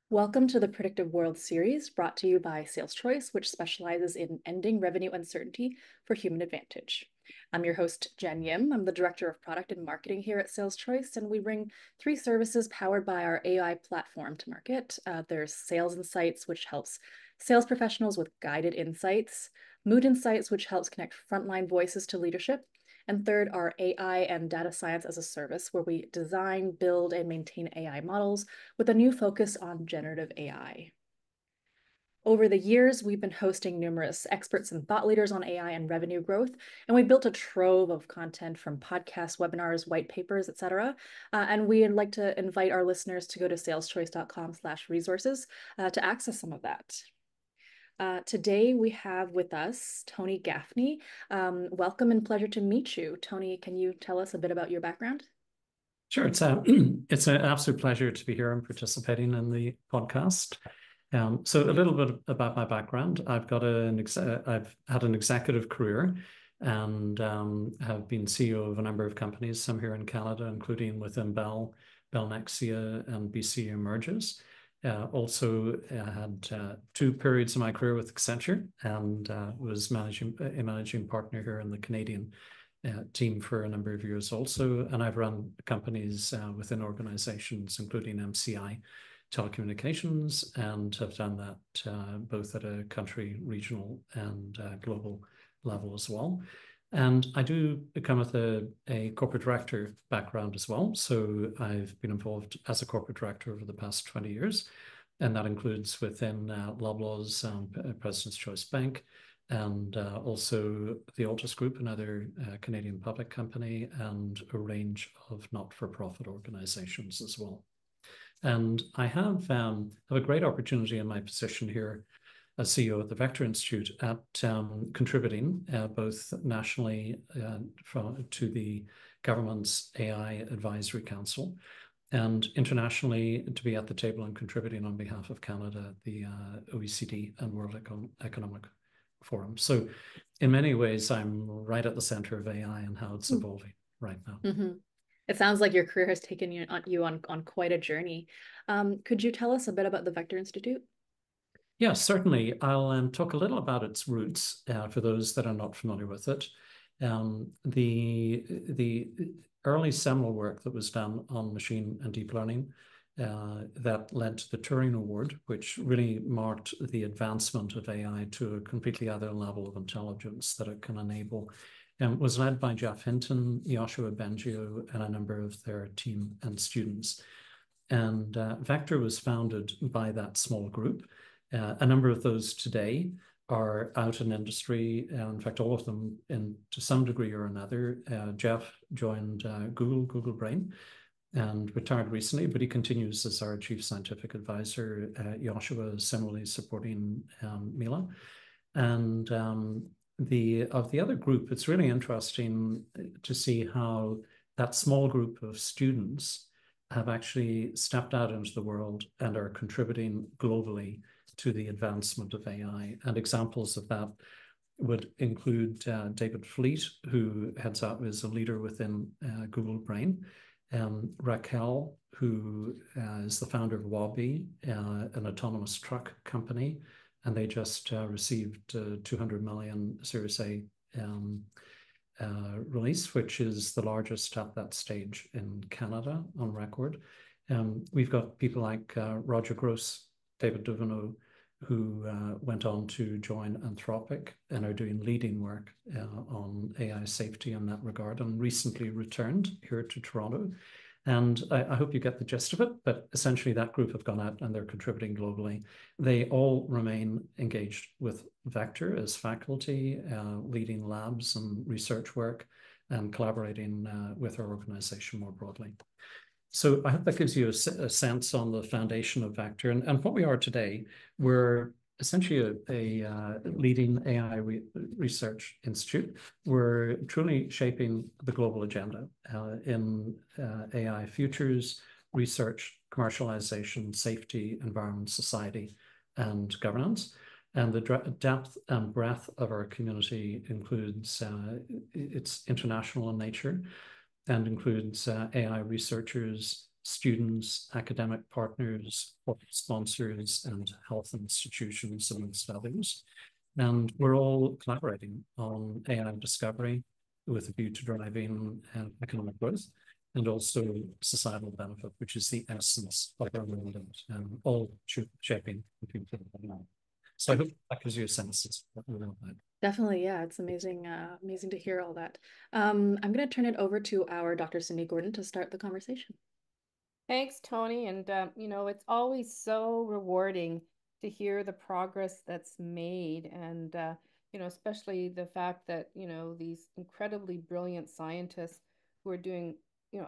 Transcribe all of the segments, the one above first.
Welcome to the Predictive World series brought to you by SalesChoice, which specializes in ending revenue uncertainty for human advantage. I'm your host, Jen Yim. I'm the Director of Product and Marketing here at SalesChoice, and we bring three services powered by our AI platform to market. There's Sales Insights, which helps sales professionals with guided insights, Mood Insights, which helps connect frontline voices to leadership, and third are AI and data science as a service, where we design, build, and maintain AI models with a new focus on generative AI. Over the years, we've been hosting numerous experts and thought leaders on AI and revenue growth, and we built a trove of content from podcasts, webinars, white papers, etc. And we'd like to invite our listeners to go to saleschoice.com/resources to access some of that. Today we have with us Tony Gaffney. Welcome and pleasure to meet you. Tony, can you tell us a bit about your background? Sure, it's an absolute pleasure to be here and participating in the podcast. So a little bit about my background. I've had an executive career and have been CEO of a number of companies, some here in Canada, including within Bell, Nexia, and BC Emerges. Also had two periods of my career with Accenture and was a managing partner here in the Canadian team for a number of years also. And I've run companies within organizations, including MCI Telecommunications, and have done that both at a country, regional, and global level as well. And I do come with a corporate director background as well. So I've been involved as a corporate director over the past 20 years. And that includes within Loblaw's President's Choice Bank, and also the Altus Group, another Canadian public company, and a range of not-for-profit organizations as well. And I have a great opportunity in my position here as CEO at the Vector Institute at contributing both nationally to the government's AI Advisory Council, and internationally to be at the table and contributing on behalf of Canada, the OECD and World Economic Forum. So in many ways, I'm right at the center of AI and how it's evolving right now. Mm-hmm. It sounds like your career has taken you on quite a journey. Could you tell us a bit about the Vector Institute? Yeah, certainly. I'll talk a little about its roots for those that are not familiar with it. The early seminal work that was done on machine and deep learning that led to the Turing Award, which really marked the advancement of AI to a completely other level of intelligence that it can enable, was led by Jeff Hinton, Yoshua Bengio, and a number of their team and students. And Vector was founded by that small group. A number of those today are out in industry. In fact, all of them, to some degree or another. Jeff joined Google Brain, and retired recently, but he continues as our chief scientific advisor. Yoshua is similarly supporting Mila. And of the other group, it's really interesting to see how that small group of students have actually stepped out into the world and are contributing globally to the advancement of AI. And examples of that would include David Fleet, who is a leader within Google Brain. Raquel, who is the founder of Wabi, an autonomous truck company, and they just received 200 million Series A release, which is the largest at that stage in Canada on record. We've got people like Roger Gross, David Duveneau, who went on to join Anthropic and are doing leading work on AI safety in that regard, and recently returned here to Toronto. And I hope you get the gist of it, but essentially that group have gone out and they're contributing globally. They all remain engaged with Vector as faculty, leading labs and research work, and collaborating with our organization more broadly. So I hope that gives you a sense on the foundation of Vector. And what we are today, we're essentially a leading AI research institute. We're truly shaping the global agenda in AI futures, research, commercialization, safety, environment, society, and governance. And the depth and breadth of our community includes, it's international in nature, and includes AI researchers, students, academic partners, corporate sponsors, and health institutions, amongst others. And we're all collaborating on AI discovery with a view to driving economic growth and also societal benefit, which is the essence of our movement, and all shaping the future of now. So I hope that gives you a sense of what we're all about. Definitely, yeah, it's amazing, amazing to hear all that. I'm going to turn it over to our Dr. Cindy Gordon to start the conversation. Thanks, Tony. And, it's always so rewarding to hear the progress that's made. And, especially the fact that, these incredibly brilliant scientists who are doing,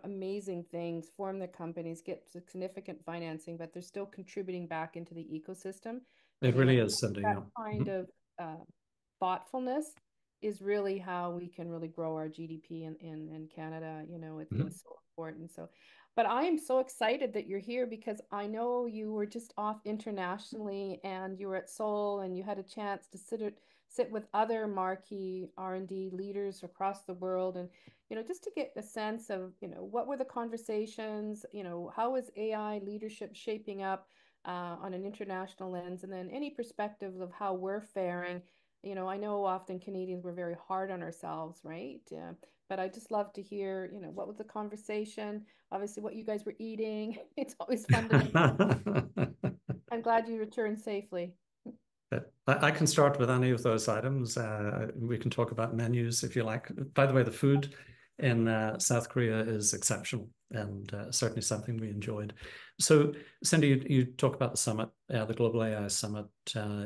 amazing things, form their companies, get significant financing, but they're still contributing back into the ecosystem. It And really is, Cindy. that Yeah. kind of thoughtfulness is really how we can really grow our GDP in Canada. It's so important. So, but I am so excited that you're here because I know you were just off internationally and you were at Seoul and you had a chance to sit with other marquee R&D leaders across the world and just to get a sense of what were the conversations, how is AI leadership shaping up on an international lens, and then any perspectives of how we're faring. I know often Canadians were very hard on ourselves, right? But I just love to hear, what was the conversation? Obviously, what you guys were eating. It's always fun to know. I'm glad you returned safely. I can start with any of those items. We can talk about menus if you like. By the way, the food in South Korea is exceptional and certainly something we enjoyed. So, Cindy, you talk about the summit, the Global AI Summit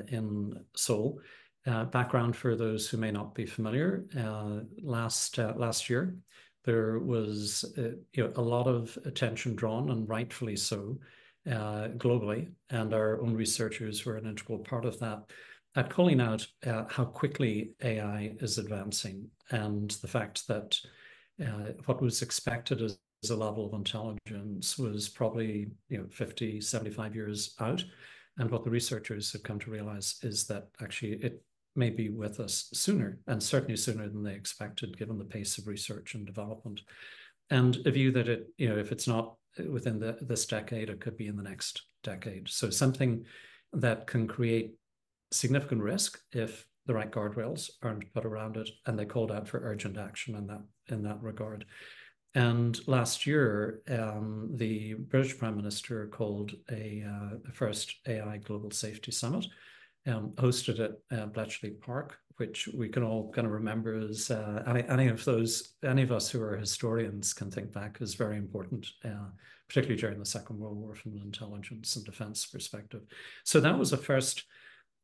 in Seoul. Background for those who may not be familiar, last year, there was a lot of attention drawn, and rightfully so, globally, and our own researchers were an integral part of that, at calling out how quickly AI is advancing and the fact that what was expected as a level of intelligence was probably 50, 75 years out. And what the researchers have come to realize is that actually it may be with us sooner, and certainly sooner than they expected, given the pace of research and development. And a view that if it's not within this decade, it could be in the next decade. So something that can create significant risk if the right guardrails aren't put around it, and they called out for urgent action in that regard. And last year, the British Prime Minister called a first AI Global Safety Summit, hosted at Bletchley Park, which we can all kind of remember as any of us who are historians can think back as very important, particularly during the Second World War from an intelligence and defense perspective. So that was a first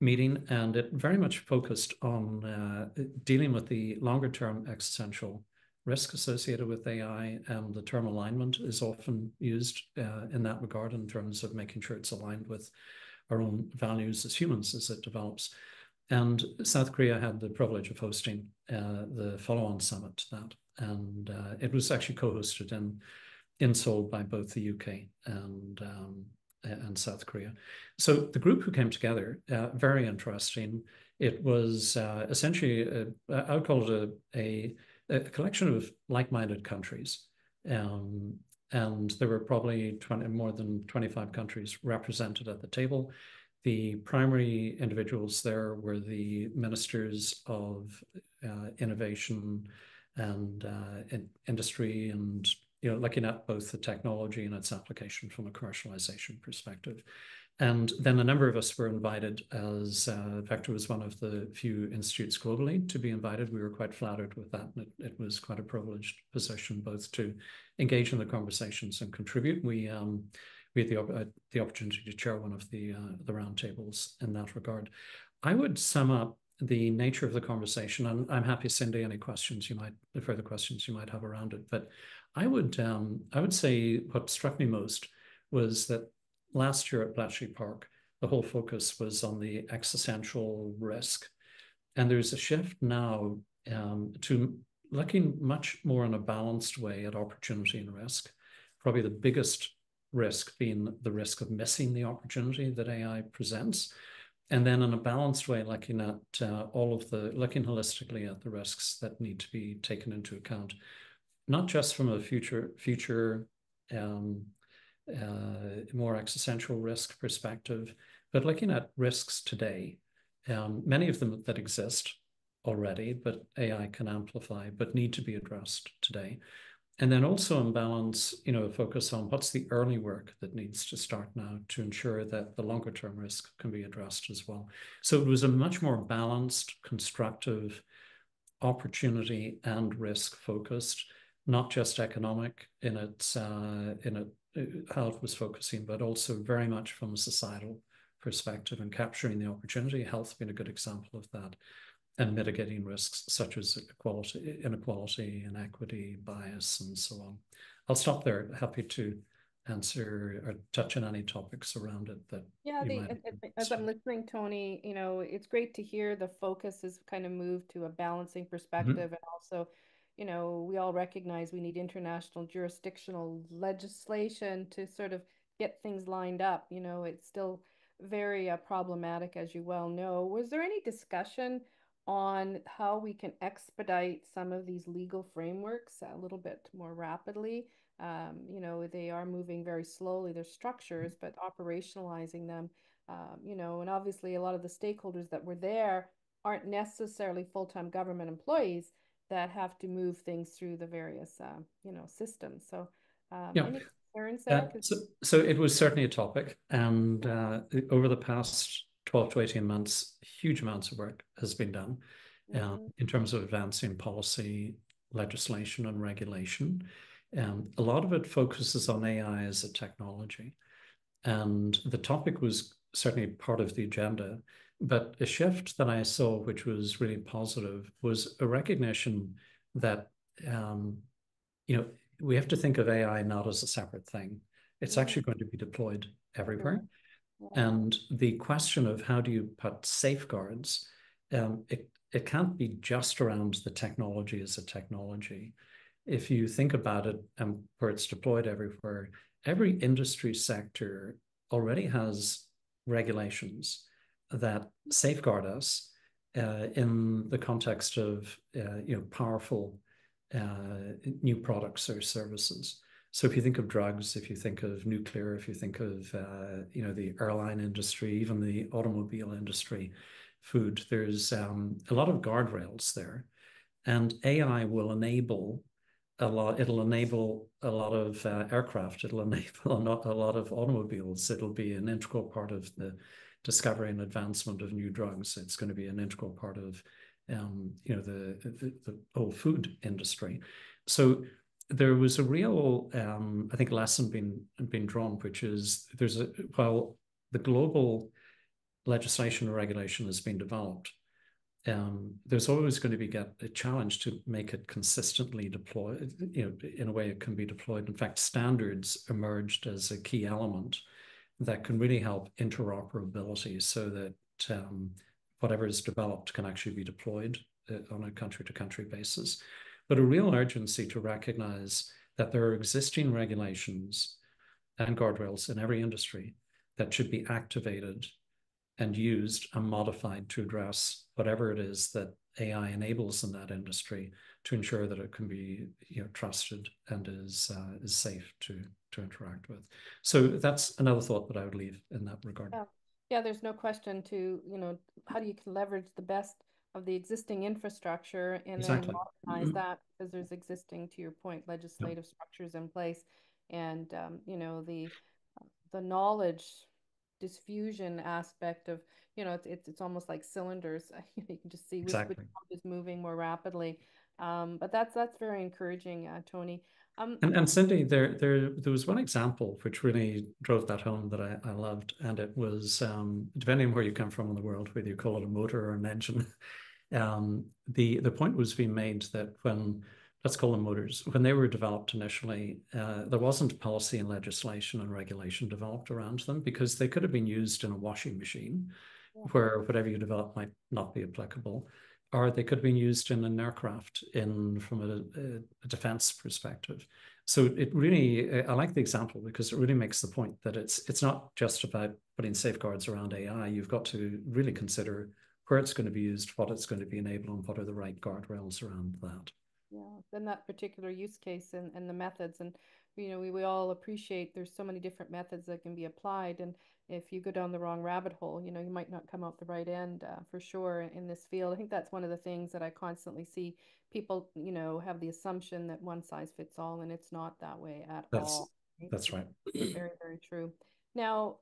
meeting, and it very much focused on dealing with the longer term existential risk associated with AI, and the term alignment is often used in that regard in terms of making sure it's aligned with our own values as humans as it develops. And South Korea had the privilege of hosting the follow-on summit to that, and it was actually co-hosted in Seoul by both the UK and South Korea. So the group who came together, very interesting. It was essentially, I would call it a collection of like-minded countries. And there were probably more than 25 countries represented at the table. The primary individuals there were the ministers of innovation and industry, and looking at both the technology and its application from a commercialization perspective. And then a number of us were invited, as Vector was one of the few institutes globally to be invited. We were quite flattered with that, and it was quite a privileged position both to engage in the conversations and contribute. We had the opportunity to chair one of the roundtables in that regard. I would sum up the nature of the conversation, and I'm happy, Cindy, any further questions you might have around it. But I would say what struck me most was that last year at Bletchley Park, the whole focus was on the existential risk. And there's a shift now to looking much more in a balanced way at opportunity and risk. Probably the biggest risk being the risk of missing the opportunity that AI presents. And then in a balanced way, looking at looking holistically at the risks that need to be taken into account, not just from a future more existential risk perspective, but looking at risks today, many of them that exist already, but AI can amplify, but need to be addressed today. And then also in balance, focus on what's the early work that needs to start now to ensure that the longer term risk can be addressed as well. So it was a much more balanced, constructive, opportunity and risk focused, not just economic in how it was focusing, but also very much from a societal perspective and capturing the opportunity. Health being a good example of that, and mitigating risks such as inequality, inequity, bias, and so on. I'll stop there. Happy to answer or touch on any topics around it that Yeah, you might. as I'm listening, Tony, it's great to hear the focus has kind of moved to a balancing perspective. And also, we all recognize we need international jurisdictional legislation to sort of get things lined up. It's still very problematic, as you well know. Was there any discussion on how we can expedite some of these legal frameworks a little bit more rapidly? They are moving very slowly, their structures, but operationalizing them, and obviously a lot of the stakeholders that were there aren't necessarily full-time government employees that have to move things through the various, systems. So, Yeah. any concerns there? So it was certainly a topic, and over the past 12 to 18 months, huge amounts of work has been done in terms of advancing policy, legislation, and regulation. A lot of it focuses on AI as a technology, and the topic was certainly part of the agenda. But a shift that I saw, which was really positive, was a recognition that we have to think of AI not as a separate thing. It's actually going to be deployed everywhere. And the question of how do you put safeguards, it can't be just around the technology as a technology. If you think about it, where it's deployed everywhere, every industry sector already has regulations that safeguard us in the context of powerful new products or services. So if you think of drugs, if you think of nuclear, if you think of the airline industry, even the automobile industry, food, there's a lot of guardrails there, and AI will enable a lot. It'll enable a lot of aircraft. It'll enable a lot of automobiles. It'll be an integral part of the discovery and advancement of new drugs. It's going to be an integral part of the whole food industry. So there was a real, I think, lesson being drawn, which is while the global legislation or regulation has been developed, there's always going to be a challenge to make it consistently deployed, in a way it can be deployed. In fact, standards emerged as a key element that can really help interoperability so that whatever is developed can actually be deployed on a country-to-country basis. But a real urgency to recognize that there are existing regulations and guardrails in every industry that should be activated and used and modified to address whatever it is that AI enables in that industry to ensure that it can be trusted and is safe to interact with. So that's another thought that I would leave in that regard. Yeah, there's no question to, how do you leverage the best of the existing infrastructure and then modernize that, because there's existing, to your point, legislative structures in place, and the knowledge diffusion aspect of, it's almost like cylinders. You can just see which pump is moving more rapidly. But that's very encouraging, Tony. And Cindy, there was one example which really drove that home that I loved, and it was depending on where you come from in the world, whether you call it a motor or an engine. The point was being made that let's call them motors, when they were developed initially, there wasn't policy and legislation and regulation developed around them, because they could have been used in a washing machine where whatever you develop might not be applicable, or they could have been used in an aircraft from a defense perspective. So it really, I like the example because it really makes the point that it's not just about putting safeguards around AI. You've got to really consider where it's going to be used, what it's going to be enabling, what are the right guardrails around that. Yeah, then that particular use case and the methods. And we all appreciate there's so many different methods that can be applied. And if you go down the wrong rabbit hole, you might not come out the right end, for sure in this field. I think that's one of the things that I constantly see people, have the assumption that one size fits all, and it's not that way at That's all. Right? that's right. Very, very true. Now,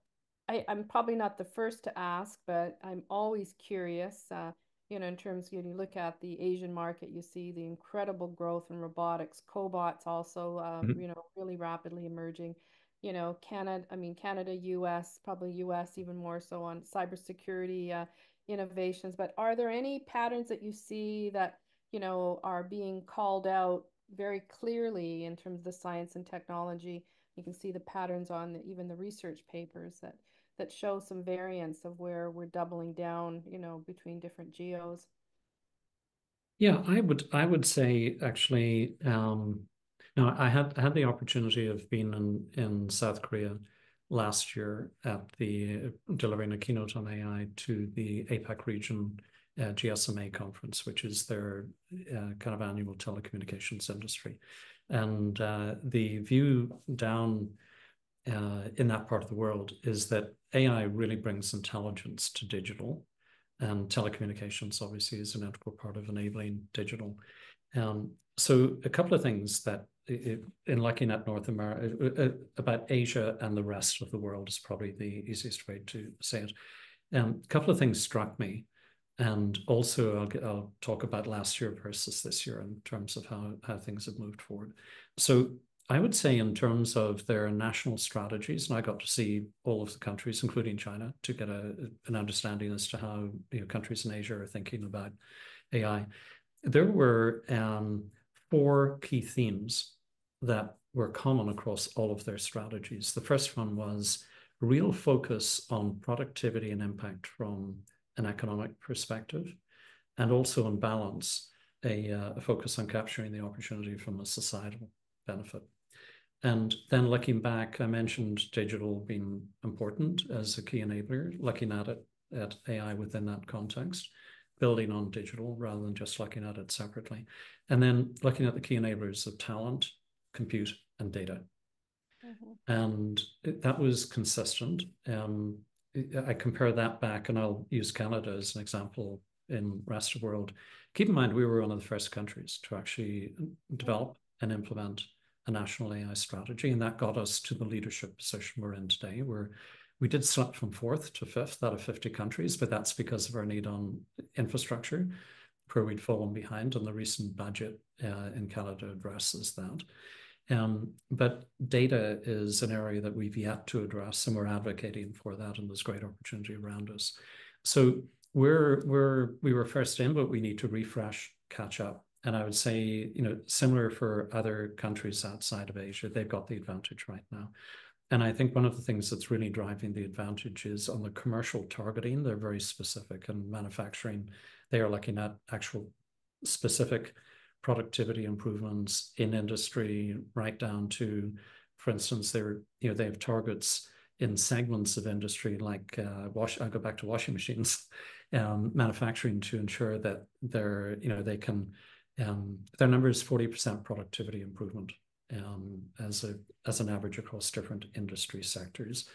I'm probably not the first to ask, but I'm always curious. In terms, you look at the Asian market, you see the incredible growth in robotics, cobots also, Mhm. really rapidly emerging. Canada, US, probably US even more so on cybersecurity innovations. But are there any patterns that you see that, are being called out very clearly in terms of the science and technology? You can see the patterns on even the research papers that show some variance of where we're doubling down, between different geos. Yeah, I would say actually, now I had the opportunity of being in South Korea last year at the delivering a keynote on AI to the APAC region GSMA conference, which is their kind of annual telecommunications industry. And the view down in that part of the world is that AI really brings intelligence to digital, and telecommunications obviously is an integral part of enabling digital. So a couple of things that in looking at North America, about Asia and the rest of the world is probably the easiest way to say it. A couple of things struck me, and also I'll talk about last year versus this year in terms of how things have moved forward. So I would say in terms of their national strategies, and I got to see all of the countries, including China, to get an understanding as to how countries in Asia are thinking about AI. There were 4 key themes that were common across all of their strategies. The first one was real focus on productivity and impact from an economic perspective, and also on balance, a focus on capturing the opportunity from a societal benefit. And then looking back, I mentioned digital being important as a key enabler, looking at AI within that context, building on digital rather than just looking at it separately. And then looking at the key enablers of talent, compute, and data. And that was consistent. I compare that back, and I'll use Canada as an example in the rest of the world. Keep in mind, we were one of the first countries to actually develop and implement a national AI strategy, and that got us to the leadership position we're in today, where we did slip from 4th to 5th out of 50 countries, but that's because of our need on infrastructure, where we'd fallen behind, and the recent budget in Canada addresses that. But data is an area that we've yet to address, and we're advocating for that, and there's great opportunity around us. So we were first in, but we need to refresh, catch up. And I would say, similar for other countries outside of Asia, they've got the advantage right now. And I think one of the things that's really driving the advantage is on the commercial targeting. They're very specific, and manufacturing, they are looking at actual specific productivity improvements in industry, right down to, for instance, they have targets in segments of industry like I go back to washing machines, manufacturing, to ensure that they can their number is 40% productivity improvement as an average across different industry sectors.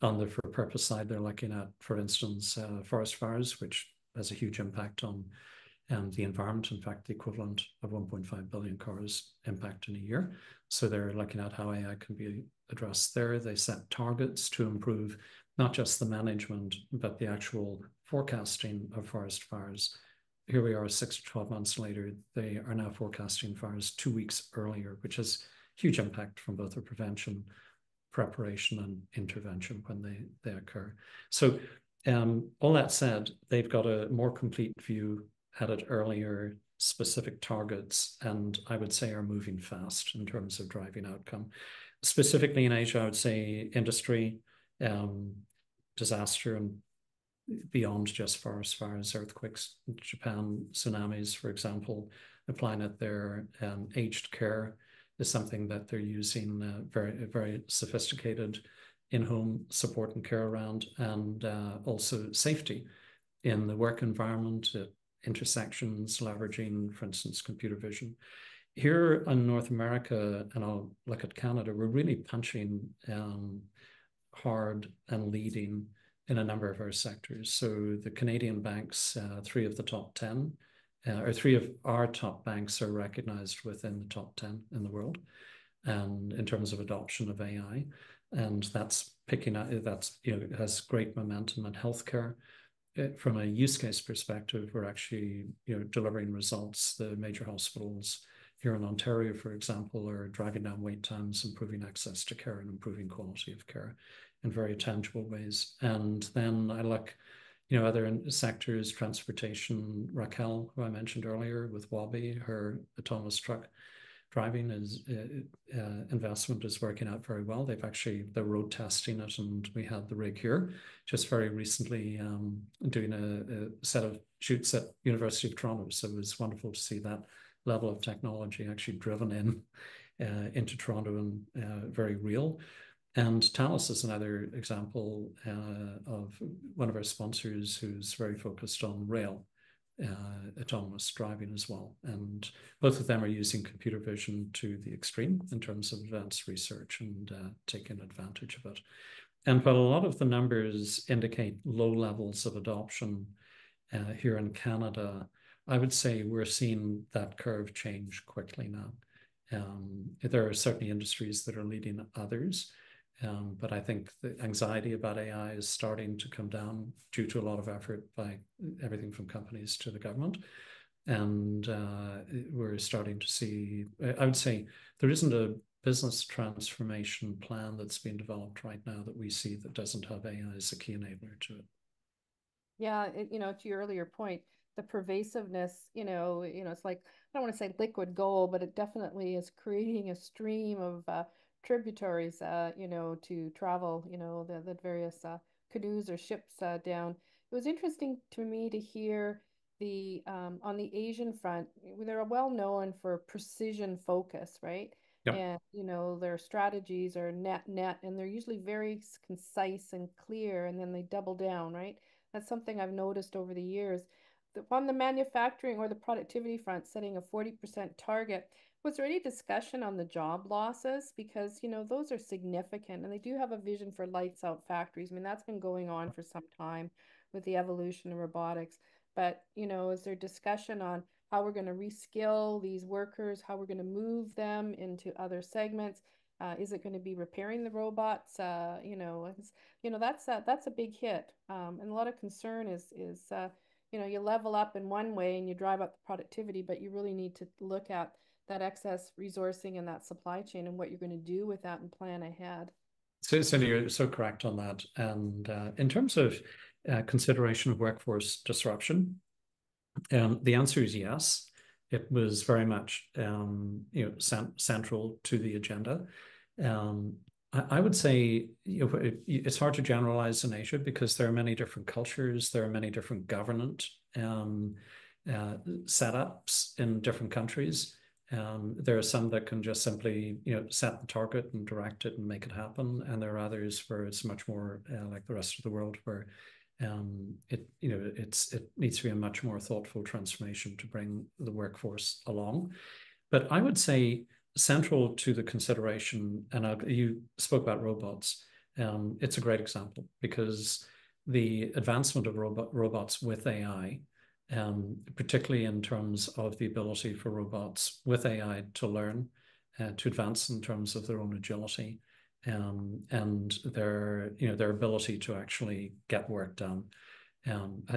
On the for purpose side, they're looking at, for instance, forest fires, which has a huge impact on the environment. In fact, the equivalent of 1.5 billion cars impact in a year. So they're looking at how AI can be addressed there. They set targets to improve not just the management, but the actual forecasting of forest fires. Here we are 6 to 12 months later, they are now forecasting fires 2 weeks earlier, which has huge impact from both the prevention, preparation, and intervention when they occur. So all that said, they've got a more complete view, had it earlier, specific targets, and I would say are moving fast in terms of driving outcome. Specifically in Asia, I would say industry, disaster, and beyond just forest fires, earthquakes, Japan, tsunamis, for example, applying it there. Aged care is something that they're using, very, very sophisticated in-home support and care around, and also safety in the work environment, intersections, leveraging, for instance, computer vision. here in North America, and I'll look at Canada, we're really punching hard and leading in a number of our sectors. So the Canadian banks, three of the top 10, or three of our top banks are recognized within the top 10 in the world, and in terms of adoption of AI. And that's picking up, that's, has great momentum in healthcare. From a use case perspective, we're actually, delivering results. The major hospitals here in Ontario, for example, are driving down wait times, improving access to care, and improving quality of care in very tangible ways. And then I look, other sectors, transportation. Raquel, who I mentioned earlier with Wabi, her autonomous truck driving investment is working out very well. They're road testing it, and we had the rig here just very recently doing a set of shoots at University of Toronto. So it was wonderful to see that level of technology actually driven into Toronto and very real. And Thales is another example of one of our sponsors who's very focused on rail autonomous driving as well. And both of them are using computer vision to the extreme in terms of advanced research and taking advantage of it. And while a lot of the numbers indicate low levels of adoption here in Canada, I would say we're seeing that curve change quickly now. There are certainly industries that are leading others. But I think the anxiety about AI is starting to come down due to a lot of effort by everything from companies to the government. And we're starting to see, I would say there isn't a business transformation plan that's being developed right now that we see that doesn't have AI as a key enabler to it. Yeah, to your earlier point, the pervasiveness, it's like, I don't want to say liquid gold, but it definitely is creating a stream of tributaries, to travel, the various canoes or ships down. It was interesting to me to hear the on the Asian front, they're well known for precision focus, right? Yep. And their strategies are net, and they're usually very concise and clear, and then they double down, right? That's something I've noticed over the years. On the manufacturing or the productivity front, setting a 40% target, was there any discussion on the job losses? Because, those are significant, and they do have a vision for lights out factories. I mean, that's been going on for some time with the evolution of robotics. But, is there discussion on how we're going to reskill these workers, how we're going to move them into other segments? Is it going to be repairing the robots? That's a big hit. And a lot of concern is you level up in one way and you drive up the productivity, but you really need to look at that excess resourcing and that supply chain and what you're going to do with that and plan ahead. So you're so correct on that. And in terms of consideration of workforce disruption, the answer is yes. It was very much central to the agenda. I would say it's hard to generalize in Asia because there are many different cultures, there are many different governance setups in different countries. There are some that can just simply, set the target and direct it and make it happen, and there are others where it's much more like the rest of the world, where it needs to be a much more thoughtful transformation to bring the workforce along. But I would say central to the consideration, and you spoke about robots. It's a great example because the advancement of robots with AI, particularly in terms of the ability for robots with AI to learn, to advance in terms of their own agility, and their ability to actually get work done,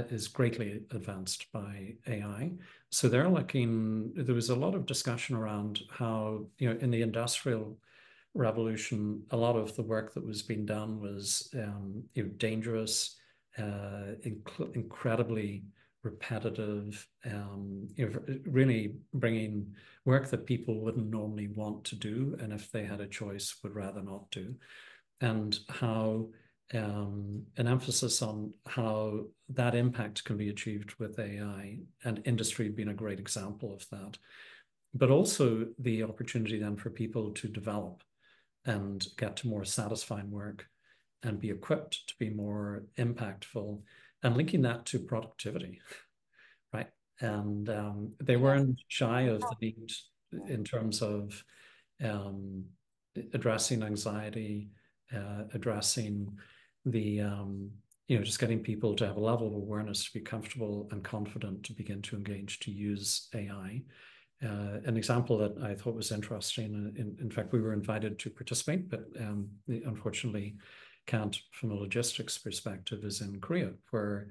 is greatly advanced by AI. So there was a lot of discussion around how, in the industrial revolution, a lot of the work that was being done was dangerous, incredibly repetitive, really bringing work that people wouldn't normally want to do, and if they had a choice, would rather not do. And how an emphasis on how that impact can be achieved with AI, and industry being a great example of that. But also the opportunity then for people to develop and get to more satisfying work and be equipped to be more impactful, and linking that to productivity, right? And they weren't shy of the need in terms of addressing anxiety, addressing the just getting people to have a level of awareness to be comfortable and confident to begin to engage to use AI. An example that I thought was interesting, in fact, we were invited to participate, but unfortunately can't from a logistics perspective, is in Korea, where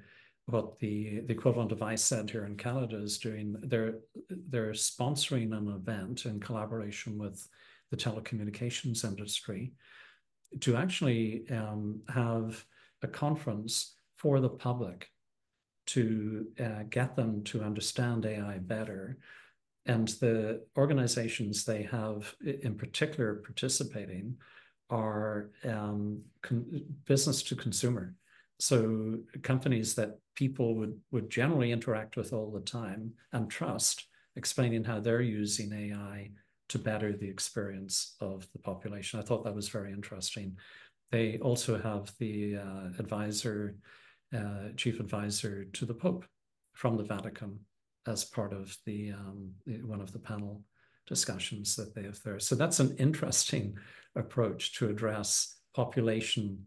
what the equivalent of I said here in Canada is doing, they're sponsoring an event in collaboration with the telecommunications industry to actually have a conference for the public to get them to understand AI better. And the organizations they have in particular participating are business to consumer. So companies that people would generally interact with all the time and trust, explaining how they're using AI to better the experience of the population. I thought that was very interesting. They also have the chief advisor to the Pope from the Vatican as part of the one of the panel discussions that they have there. So that's an interesting approach to address population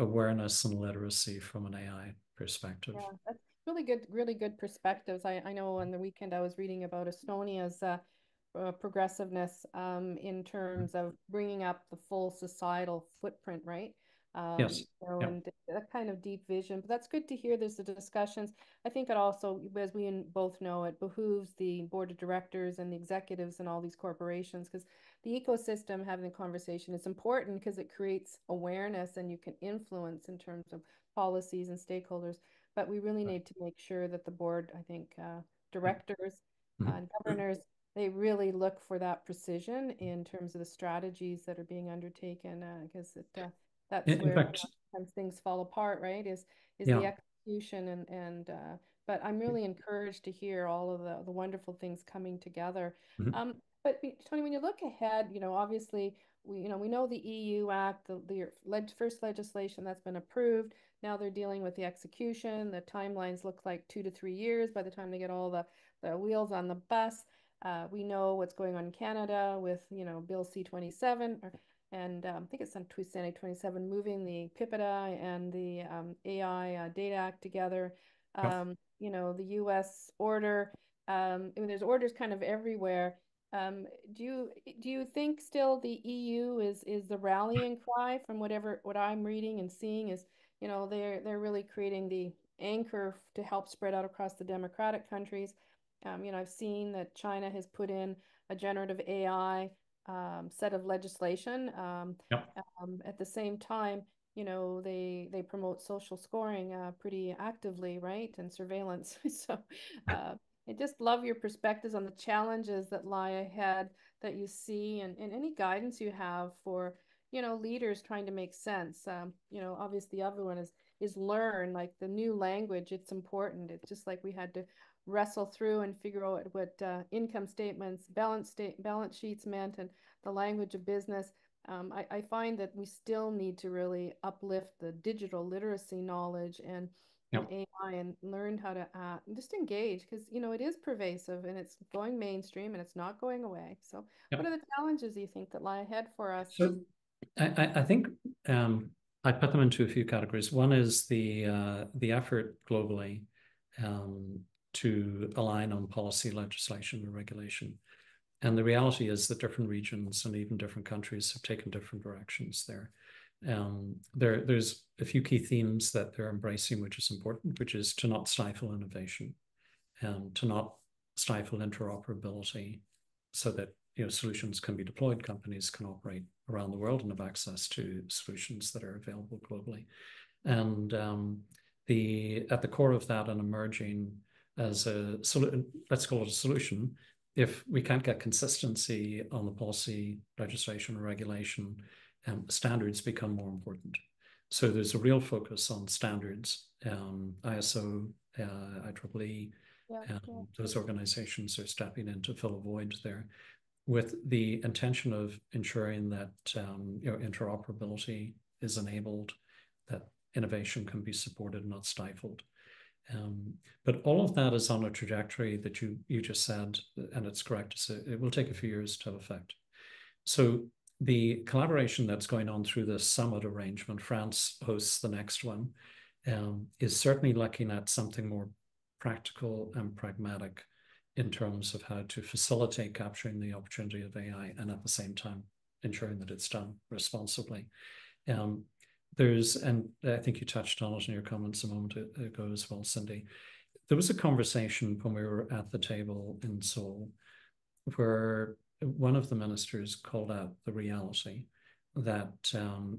awareness and literacy from an AI perspective. Yeah, that's really good perspectives. I know on the weekend I was reading about Estonia's progressiveness in terms of bringing up the full societal footprint, right? Yes. Yeah. And that kind of deep vision. But that's good to hear. There's the discussions. I think it also, as we both know, it behooves the board of directors and the executives and all these corporations, because the ecosystem having the conversation is important because it creates awareness and you can influence in terms of policies and stakeholders. But we really need to make sure that the board, I think, directors and governors, they really look for that precision in terms of the strategies that are being undertaken, because that's In where fact, sometimes things fall apart, right? Is yeah. the execution and but I'm really encouraged to hear all of the wonderful things coming together. But Tony, when you look ahead, obviously we know the EU Act, the first legislation that's been approved. Now they're dealing with the execution. The timelines look like 2 to 3 years by the time they get all the wheels on the bus. We know what's going on in Canada with, Bill C-27, and I think it's on Senate 27, moving the PIPEDA and the AI Data Act together. Yep. The U.S. order. There's orders kind of everywhere. Do you think still the EU is the rallying cry from what I'm reading and seeing is, they're really creating the anchor to help spread out across the democratic countries. I've seen that China has put in a generative AI set of legislation. Yep. At the same time, they promote social scoring pretty actively, right? And surveillance. So I just love your perspectives on the challenges that lie ahead that you see and any guidance you have for, leaders trying to make sense. Obviously the other one is learn, like the new language. It's important. It's just like we had to wrestle through and figure out what income statements, balance sheets meant, and the language of business. I find that we still need to really uplift the digital literacy knowledge and Yep. AI and learn how to and just engage, because it is pervasive and it's going mainstream and it's not going away. So Yep. what are the challenges you think that lie ahead for us? So I think I put them into a few categories. One is the effort globally to align on policy, legislation, and regulation. And the reality is that different regions and even different countries have taken different directions there. There's a few key themes that they're embracing, which is important, which is to not stifle innovation and to not stifle interoperability so that solutions can be deployed, companies can operate around the world and have access to solutions that are available globally. And at the core of that and emerging as let's call it a solution, if we can't get consistency on the policy, legislation, or regulation, standards become more important. So there's a real focus on standards, ISO, IEEE, those organizations are stepping in to fill a void there with the intention of ensuring that interoperability is enabled, that innovation can be supported, not stifled. But all of that is on a trajectory that you just said, and it's correct. So it will take a few years to have effect. So the collaboration that's going on through this summit arrangement, France hosts the next one, is certainly looking at something more practical and pragmatic in terms of how to facilitate capturing the opportunity of AI and at the same time ensuring that it's done responsibly. And I think you touched on it in your comments a moment ago as well, Cindy. There was a conversation when we were at the table in Seoul where one of the ministers called out the reality that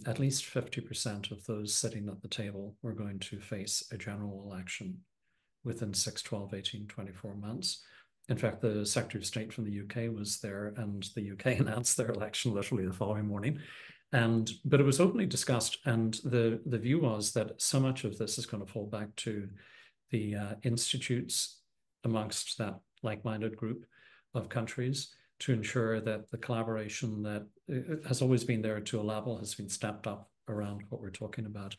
at least 50% of those sitting at the table were going to face a general election within 6, 12, 18, 24 months. In fact, the Secretary of State from the UK was there, and the UK announced their election literally the following morning. But it was openly discussed, and the view was that so much of this is going to fall back to the institutes amongst that like-minded group of countries to ensure that the collaboration that has always been there to a level has been stepped up around what we're talking about,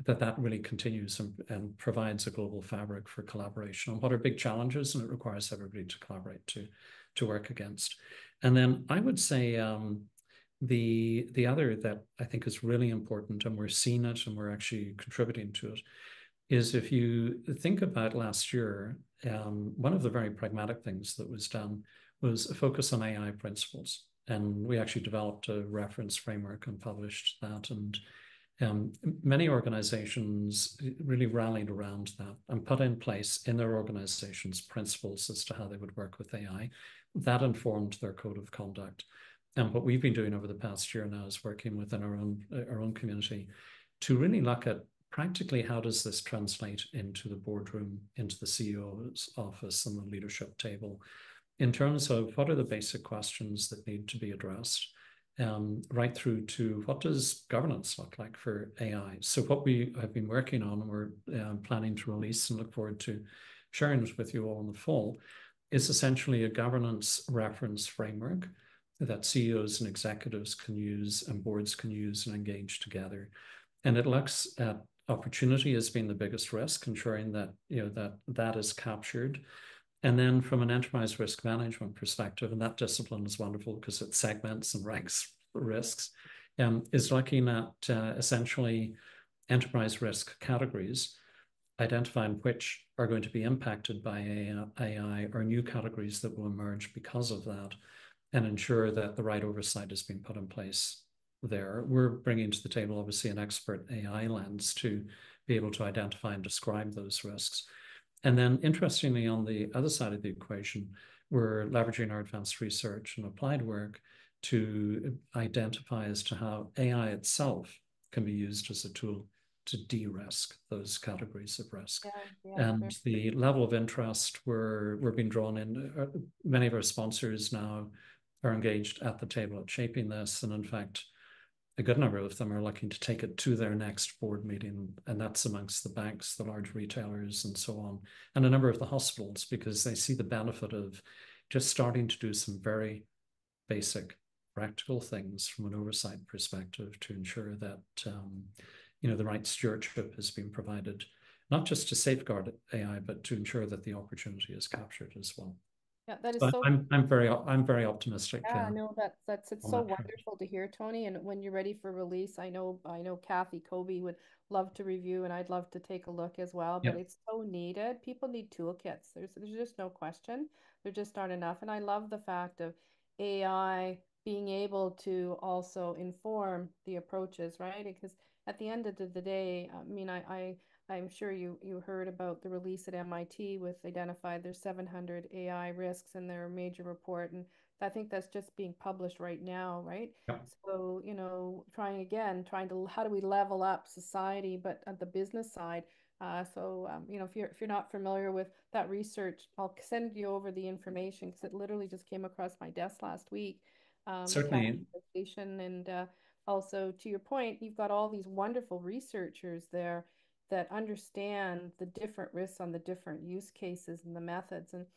that really continues and provides a global fabric for collaboration on what are big challenges, and it requires everybody to collaborate to work against. And then I would say the other that I think is really important, and we're seeing it and we're actually contributing to it, is if you think about last year, one of the very pragmatic things that was done was a focus on AI principles. And we actually developed a reference framework and published that. And many organizations really rallied around that and put in place in their organizations principles as to how they would work with AI. That informed their code of conduct. And what we've been doing over the past year now is working within our own community to really look at practically how does this translate into the boardroom, into the CEO's office and the leadership table, in terms of what are the basic questions that need to be addressed, right through to what does governance look like for AI. So what we have been working on, and we're planning to release and look forward to sharing it with you all in the fall, is essentially a governance reference framework that CEOs and executives can use and boards can use and engage together. And it looks at opportunity as being the biggest risk, ensuring that that is captured. And then from an enterprise risk management perspective, and that discipline is wonderful because it segments and ranks risks, is looking at essentially enterprise risk categories, identifying which are going to be impacted by AI or new categories that will emerge because of that, and ensure that the right oversight has been put in place there. We're bringing to the table, obviously, an expert AI lens to be able to identify and describe those risks. And then, interestingly, on the other side of the equation, we're leveraging our advanced research and applied work to identify as to how AI itself can be used as a tool to de-risk those categories of risk. And the level of interest we're being drawn in, many of our sponsors now are engaged at the table at shaping this. And in fact, a good number of them are looking to take it to their next board meeting, and that's amongst the banks, the large retailers, and so on, and a number of the hospitals, because they see the benefit of just starting to do some very basic practical things from an oversight perspective to ensure that the right stewardship has been provided, not just to safeguard AI, but to ensure that the opportunity is captured as well. Yeah, that is so so. I'm very optimistic. Yeah, no, it's so wonderful to hear, Tony. And when you're ready for release, I know Kathy Kobe would love to review, and I'd love to take a look as well. But it's so needed. People need toolkits. There's just no question. There just aren't enough. And I love the fact of AI being able to also inform the approaches, right? Because at the end of the day, I mean, I'm sure you heard about the release at MIT with identified there's 700 AI risks in their major report, and I think that's just being published right now, right? So, trying to how do we level up society, but at the business side. If you're not familiar with that research, I'll send you over the information because it literally just came across my desk last week. Certainly. And also to your point, you've got all these wonderful researchers there that understand the different risks on the different use cases and the methods. And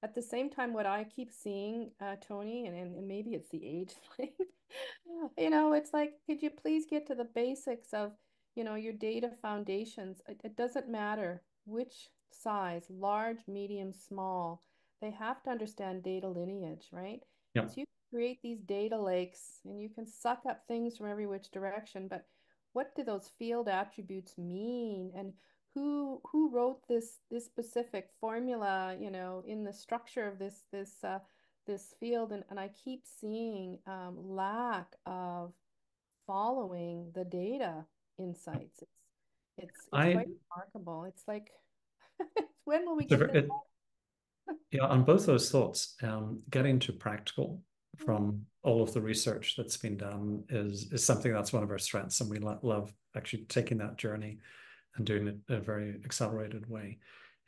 at the same time, what I keep seeing, Tony, and maybe it's the age thing, it's like, could you please get to the basics of, your data foundations, it doesn't matter which size, large, medium, small, they have to understand data lineage, right? Yeah. So you create these data lakes and you can suck up things from every which direction, but what do those field attributes mean? And who wrote this specific formula, in the structure of this field? And I keep seeing lack of following the data insights. It's I quite remarkable. It's like, when will we it's a get ver- this? it, yeah, on both those thoughts, getting to practical Mm. from all of the research that's been done is something that's one of our strengths, and we love actually taking that journey and doing it in a very accelerated way.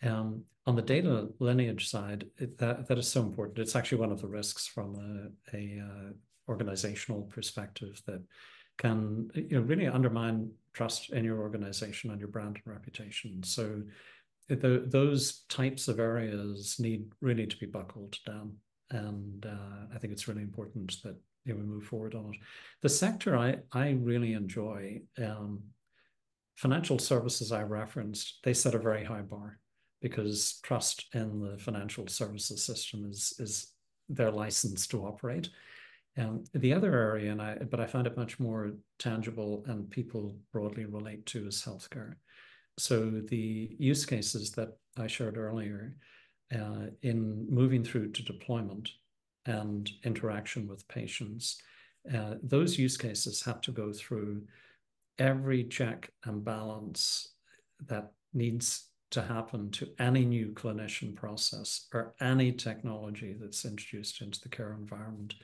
On the data lineage side, that is so important. It's actually one of the risks from a organizational perspective that can really undermine trust in your organization and your brand and reputation. So those types of areas need really to be buckled down. And I think it's really important that we move forward on it. The sector I really enjoy, financial services I referenced, they set a very high bar because trust in the financial services system is their license to operate. The other area, but I find it much more tangible and people broadly relate to, is healthcare. So the use cases that I shared earlier in moving through to deployment and interaction with patients, those use cases have to go through every check and balance that needs to happen to any new clinician process or any technology that's introduced into the care environment.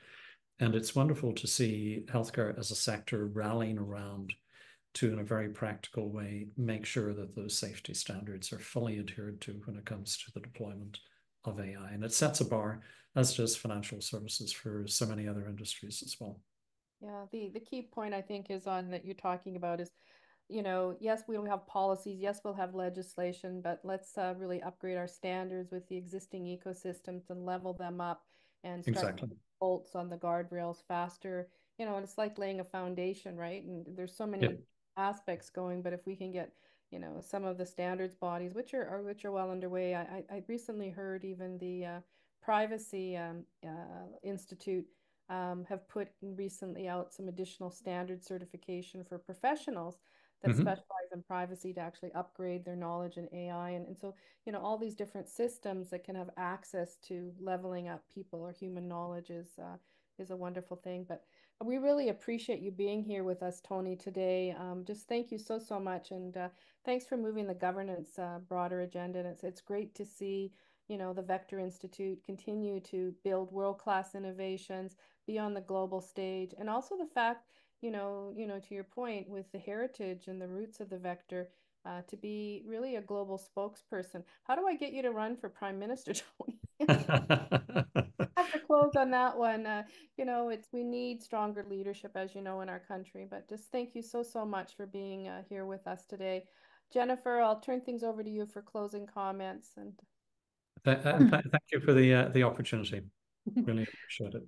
And it's wonderful to see healthcare as a sector rallying around to, in a very practical way, make sure that those safety standards are fully adhered to when it comes to the deployment of AI. And it sets a bar, as does financial services, for so many other industries as well. Yeah, the key point I think is on that you're talking about is, yes, we'll have policies, yes, we'll have legislation, but let's really upgrade our standards with the existing ecosystems and level them up and start Exactly. bolts on the guardrails faster. And it's like laying a foundation, right? And there's so Yeah. many aspects going, but if we can get, some of the standards bodies, which are well underway. I recently heard even the Privacy Institute have put recently out some additional standard certification for professionals that Mm-hmm. specialize in privacy to actually upgrade their knowledge in AI. And so, all these different systems that can have access to leveling up people or human knowledge is a wonderful thing. But we really appreciate you being here with us, Tony, today. Just thank you so much. And thanks for moving the governance broader agenda. And it's great to see, the Vector Institute continue to build world-class innovations, be on the global stage, and also the fact, to your point with the heritage and the roots of the Vector, to be really a global spokesperson. How do I get you to run for Prime Minister, Tony? Have to close on that one. We need stronger leadership, as you know, in our country. But just thank you so much for being here with us today. Jennifer, I'll turn things over to you for closing comments. And Thank you for the opportunity. Really appreciate it.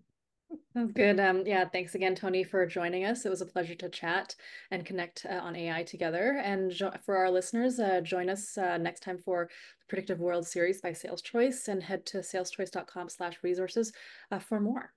Sounds good. Yeah, thanks again, Tony, for joining us. It was a pleasure to chat and connect on AI together. And for our listeners, join us next time for the Predictive World series by SalesChoice, and head to saleschoice.com/resources for more.